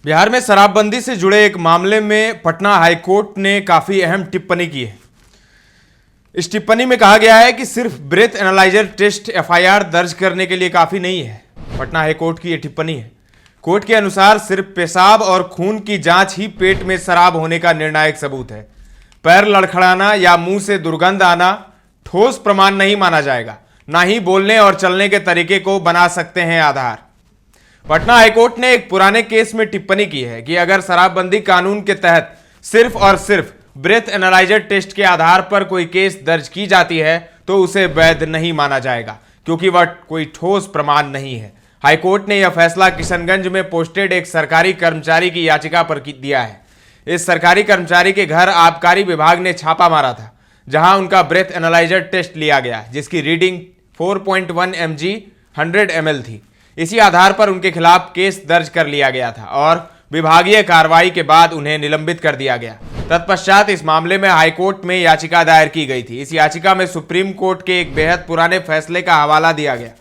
बिहार में शराबबंदी से जुड़े एक मामले में पटना हाईकोर्ट ने काफी अहम टिप्पणी की है। इस टिप्पणी में कहा गया है कि सिर्फ ब्रेथ एनालाइजर टेस्ट एफआईआर दर्ज करने के लिए काफी नहीं है। पटना हाईकोर्ट की यह टिप्पणी है। कोर्ट के अनुसार सिर्फ पेशाब और खून की जांच ही पेट में शराब होने का निर्णायक सबूत है। पैर लड़खड़ाना या मुंह से दुर्गंध आना ठोस प्रमाण नहीं माना जाएगा, ना ही बोलने और चलने के तरीके को बना सकते हैं आधार। पटना हाईकोर्ट ने एक पुराने केस में टिप्पणी की है कि अगर शराबबंदी कानून के तहत सिर्फ और सिर्फ ब्रेथ एनालाइजर टेस्ट के आधार पर कोई केस दर्ज की जाती है तो उसे वैध नहीं माना जाएगा, क्योंकि वह कोई ठोस प्रमाण नहीं है। हाईकोर्ट ने यह फैसला किशनगंज में पोस्टेड एक सरकारी कर्मचारी की याचिका पर दिया है। इस सरकारी कर्मचारी के घर आबकारी विभाग ने छापा मारा था, जहां उनका ब्रेथ एनालाइजर टेस्ट लिया गया, जिसकी रीडिंग 4.1 mg 100 ml थी। इसी आधार पर उनके खिलाफ केस दर्ज कर लिया गया था और विभागीय कार्रवाई के बाद उन्हें निलंबित कर दिया गया। तत्पश्चात इस मामले में हाईकोर्ट में याचिका दायर की गई थी। इस याचिका में सुप्रीम कोर्ट के एक बेहद पुराने फैसले का हवाला दिया गया।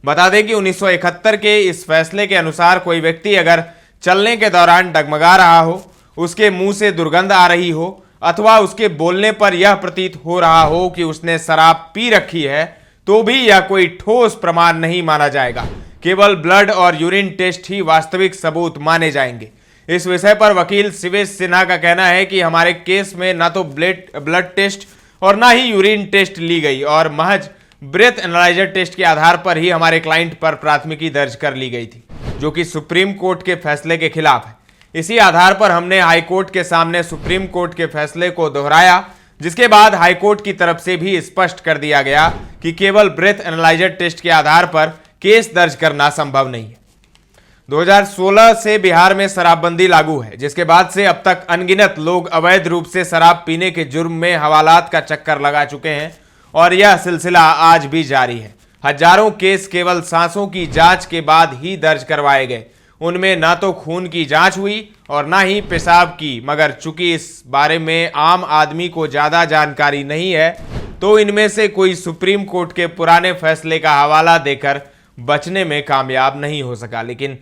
बता दें कि 1971 के इस फैसले के अनुसार कोई व्यक्ति अगर चलने के दौरान डगमगा रहा हो, उसके मुंह से दुर्गंध आ रही हो अथवा उसके बोलने पर यह प्रतीत हो रहा हो कि उसने शराब पी रखी है, तो भी यह कोई ठोस प्रमाण नहीं माना जाएगा। केवल ब्लड और यूरिन टेस्ट ही वास्तविक सबूत माने जाएंगे। इस विषय पर वकील शिवेश सिन्हा का कहना है कि हमारे केस में ना तो ब्लड टेस्ट और ना ही यूरिन टेस्ट ली गई और महज ब्रेथ एनालाइजर टेस्ट के आधार पर ही हमारे क्लाइंट पर प्राथमिकी दर्ज कर ली गई थी, जो कि सुप्रीम कोर्ट के फैसले के खिलाफ है। इसी आधार पर हमने हाईकोर्ट के सामने सुप्रीम कोर्ट के फैसले को दोहराया, जिसके बाद हाईकोर्ट की तरफ से भी स्पष्ट कर दिया गया कि केवल ब्रेथ एनालाइजर टेस्ट के आधार पर केस दर्ज करना संभव नहीं है। 2016 से बिहार में शराबबंदी लागू है, जिसके बाद से अब तक अनगिनत लोग अवैध रूप से शराब पीने के जुर्म में हवालात का चक्कर लगा चुके हैं और यह सिलसिला आज भी जारी है। हजारों केस केवल सांसों की जांच के बाद ही दर्ज करवाए गए। उनमें ना तो खून की जांच हुई और ना ही पेशाब की, मगर चूंकि इस बारे में आम आदमी को ज्यादा जानकारी नहीं है, तो इनमें से कोई सुप्रीम कोर्ट के पुराने फैसले का हवाला देकर बचने में कामयाब नहीं हो सका। लेकिन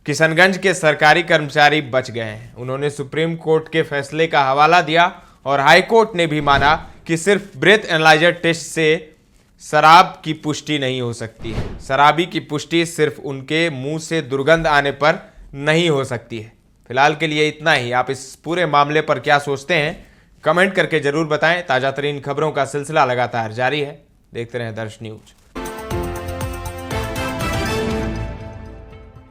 किशनगंज के सरकारी कर्मचारी बच गए हैं। उन्होंने सुप्रीम कोर्ट के फैसले का हवाला दिया और हाईकोर्ट ने भी माना कि सिर्फ ब्रेथ एनालाइजर टेस्ट से शराब की पुष्टि नहीं हो सकती है। शराबी की पुष्टि सिर्फ उनके मुंह से दुर्गंध आने पर नहीं हो सकती है। फिलहाल के लिए इतना ही। आप इस पूरे मामले पर क्या सोचते हैं, कमेंट करके जरूर बताएं। ताजा तरीन खबरों का सिलसिला लगातार जारी है। देखते रहें दर्श न्यूज।